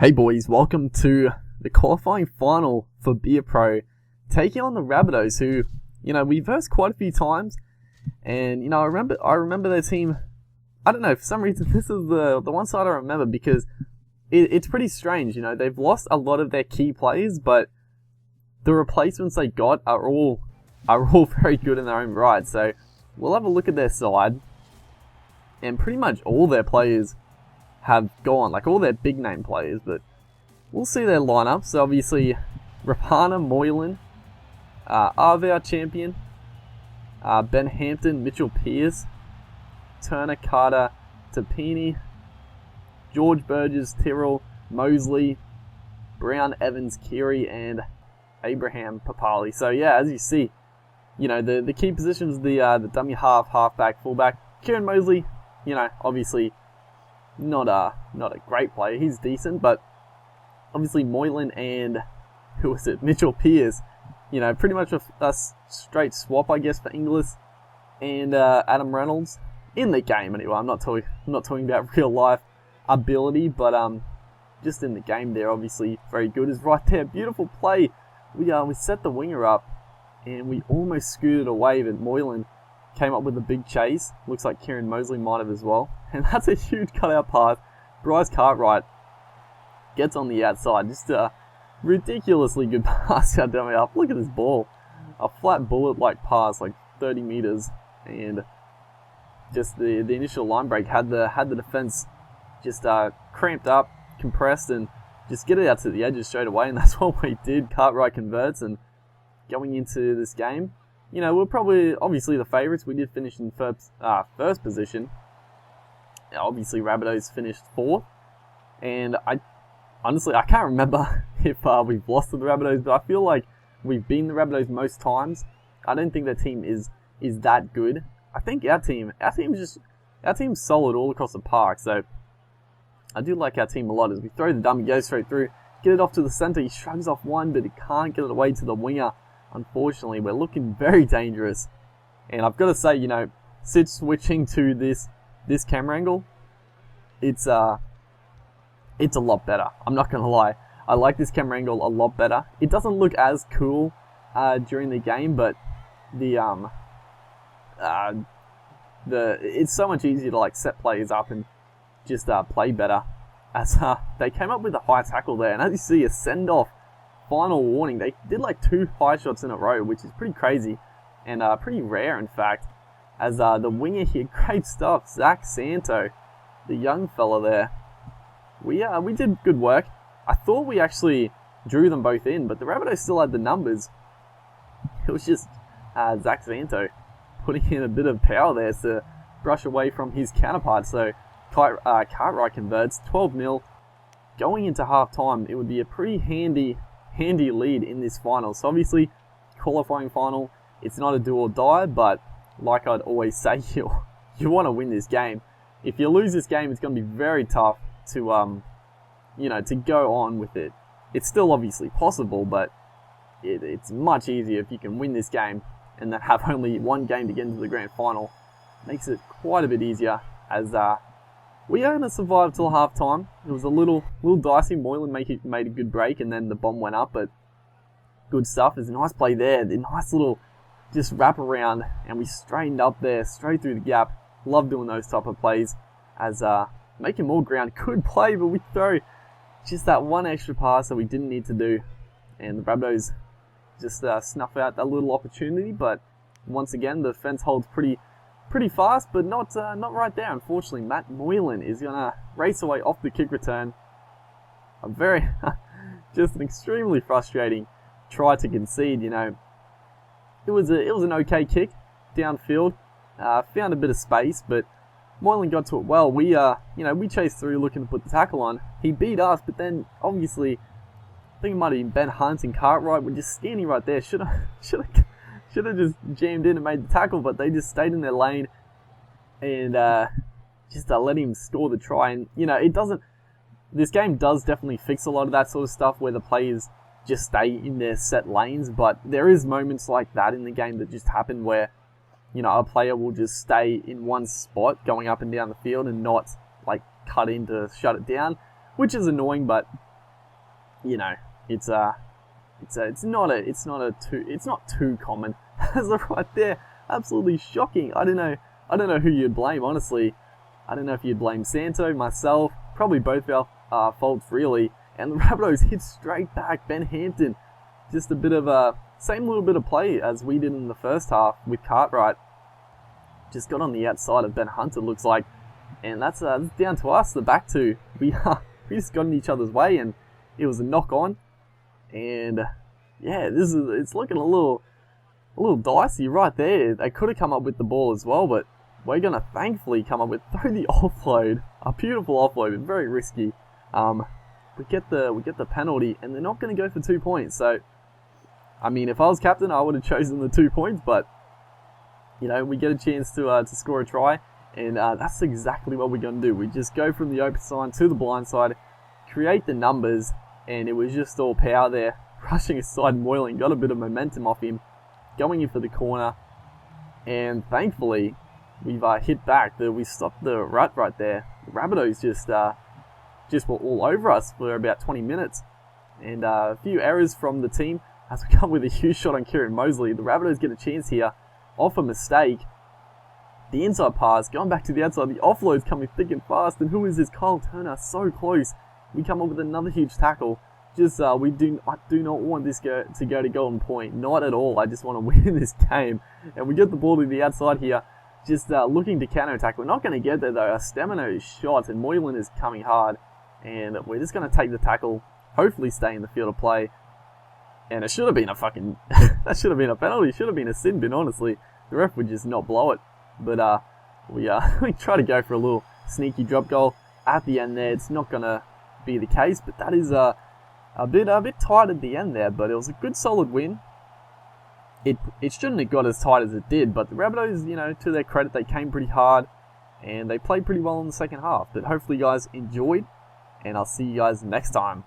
Hey boys, welcome to the qualifying final for Beer Pro, taking on the Rabbitohs, who, we versed quite a few times, and, I remember their team. I don't know, for some reason, this is the one side I remember, because it's pretty strange, they've lost a lot of their key players, but the replacements they got are all very good in their own right. So we'll have a look at their side, and pretty much all their players have gone, like all their big name players, but we'll see their lineup. So obviously, Rapana, Moylan, Arve, champion, Ben Hampton, Mitchell Pearce, Turner, Carter, Tapini, George Burgess, Tyrrell, Mosley, Brown, Evans, Keary, and Abraham Papali. So yeah, as you see, the key positions, the dummy halfback, fullback. Kieran Mosley, obviously not a great player. He's decent, but obviously Moylan and Mitchell Pearce, pretty much a straight swap, I guess, for Inglis and Adam Reynolds in the game. Anyway, I'm not talking about real life ability, but just in the game, they're obviously very good. Is right there, beautiful play. We set the winger up, and we almost scooted away, but Moylan came up with a big chase. Looks like Kieran Mosley might have as well. And that's a huge cutout pass. Bryce Cartwright gets on the outside. Just a ridiculously good pass out down up. Look at this ball. A flat bullet-like pass, like 30 meters. And just the initial line break had the defense just cramped up, compressed, and just get it out to the edges straight away. And that's what we did. Cartwright converts, and going into this game, we're probably, obviously, the favourites. We did finish in first position. Obviously, Rabbitohs finished fourth. And I can't remember if we've lost to the Rabbitohs, but I feel like we've beaten the Rabbitohs most times. I don't think their team is that good. I think our team's solid all across the park. So I do like our team a lot. As we throw the dummy, go straight through, get it off to the centre. He shrugs off one, but he can't get it away to the winger. Unfortunately, we're looking very dangerous. And I've got to say, since switching to this camera angle, it's a lot better. I'm not going to lie. I like this camera angle a lot better. It doesn't look as cool during the game, but it's so much easier to set players up and just play better. As they came up with a high tackle there, and as you see, a send-off. Final warning. They did 2 high shots in a row, which is pretty crazy and pretty rare, in fact. As the winger here, great stuff, Zach Santo, the young fella there. We did good work. I thought we actually drew them both in, but the Rabbitohs still had the numbers. It was just Zach Santo putting in a bit of power there to brush away from his counterpart. So Cartwright converts 12-0. Going into half-time, it would be a pretty handy lead in this final. So obviously, qualifying final, it's not a do or die, but like I'd always say, you want to win this game. If you lose this game, it's going to be very tough to to go on with it. It's still obviously possible, but it's much easier if you can win this game and then have only one game to get into the grand final. Makes it quite a bit easier, as we are going to survive till half-time. It was a little dicey. Moylan made a good break, and then the bomb went up, but good stuff. There's a nice play there. The nice little just wrap around, and we straightened up there, straight through the gap. Love doing those type of plays, as making more ground. Good play, but we throw just that one extra pass that we didn't need to do. And the Rabbitohs just snuff out that little opportunity, but once again, the defense holds pretty fast, but not right there. Unfortunately, Matt Moylan is going to race away off the kick return. A very, just an extremely frustrating try to concede. It was an okay kick downfield. Found a bit of space, but Moylan got to it well. We chased through looking to put the tackle on. He beat us, but then obviously, I think it might have been Ben Hunt and Cartwright were just standing right there. Should have just jammed in and made the tackle, but they just stayed in their lane and just let him score the try. And this game does definitely fix a lot of that sort of stuff where the players just stay in their set lanes, but there is moments like that in the game that just happen where a player will just stay in one spot going up and down the field and not cut in to shut it down, which is annoying, but you know, it's not too common. As right there, absolutely shocking. I don't know who you'd blame, honestly. I don't know if you'd blame Santo, myself, probably both our faults really. And the Rabbitohs hit straight back. Ben Hampton, just a bit of a same little bit of play as we did in the first half with Cartwright. Just got on the outside of Ben Hunter, looks like, and that's down to us, the back two. We just got in each other's way, and it was a knock on. And yeah, it's looking a little dicey right there. They could have come up with the ball as well, but we're gonna thankfully come up with through the offload, a beautiful offload, but very risky. We get the penalty, and they're not gonna go for 2 points. So, I mean, if I was captain, I would have chosen the 2 points, but you know, we get a chance to score a try, and that's exactly what we're gonna do. We just go from the open side to the blind side, create the numbers, and it was just all power there. Rushing aside, Moylan got a bit of momentum off him, going in for the corner, and thankfully we've hit back. We stopped the rut right there. The Rabbitohs just were all over us for about 20 minutes, and a few errors from the team as we come with a huge shot on Kieran Mosley. The Rabbitohs get a chance here off a mistake. The inside pass, going back to the outside, the offload's coming thick and fast, and who is this? Kyle Turner, so close. We come up with another huge tackle. Just, I do not want this to go to golden point. Not at all. I just want to win this game. And we get the ball to the outside here. Just looking to counter-attack. We're not going to get there, though. Our stamina is shot, and Moylan is coming hard. And we're just going to take the tackle. Hopefully stay in the field of play. And it should have been a fucking... that should have been a penalty. It should have been a sin bin, honestly. The ref would just not blow it. But we try to go for a little sneaky drop goal at the end there. It's not going to be the case, but that is a bit tight at the end there, but it was a good solid win. It shouldn't have got as tight as it did, but the Rabbitohs, you know, to their credit, they came pretty hard and they played pretty well in the second half. But hopefully you guys enjoyed, and I'll see you guys next time.